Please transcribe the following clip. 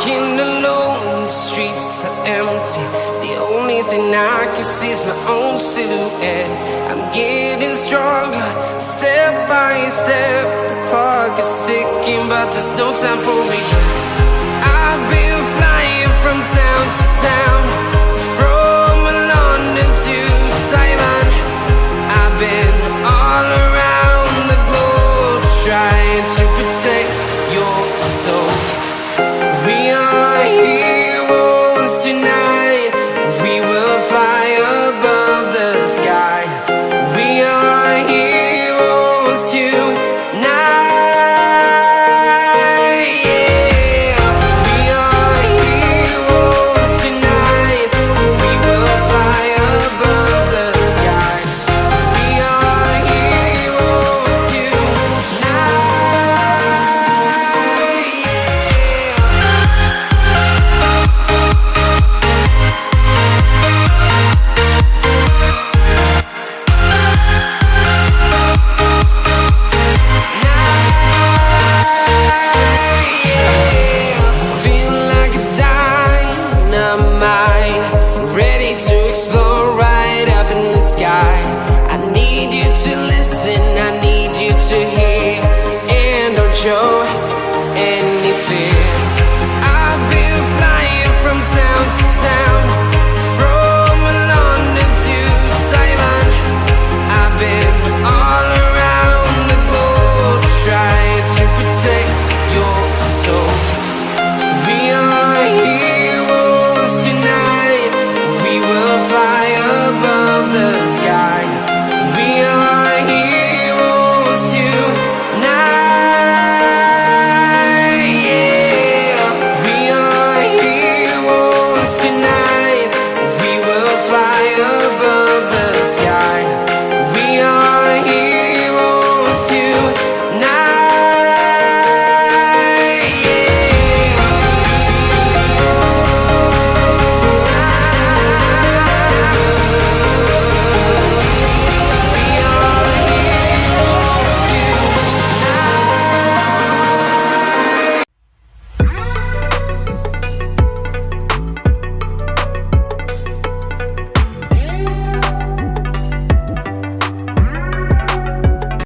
walking alone, the streets are empty. The only thing I can see is my own silhouette. I'm getting stronger, step by step. The clock is ticking, but there's no time for regrets. I've been flying from town to town, from London to Taiwan. I've been all around the globe, trying to protect your soul. We are heroes tonight. We will fly above the sky. We are heroes tonight. Yeah. We are heroes tonight. We will fly above the sky. We are heroes tonight. Feeling like a dynamite, ready to explode right up in the sky. I need you to listen, I need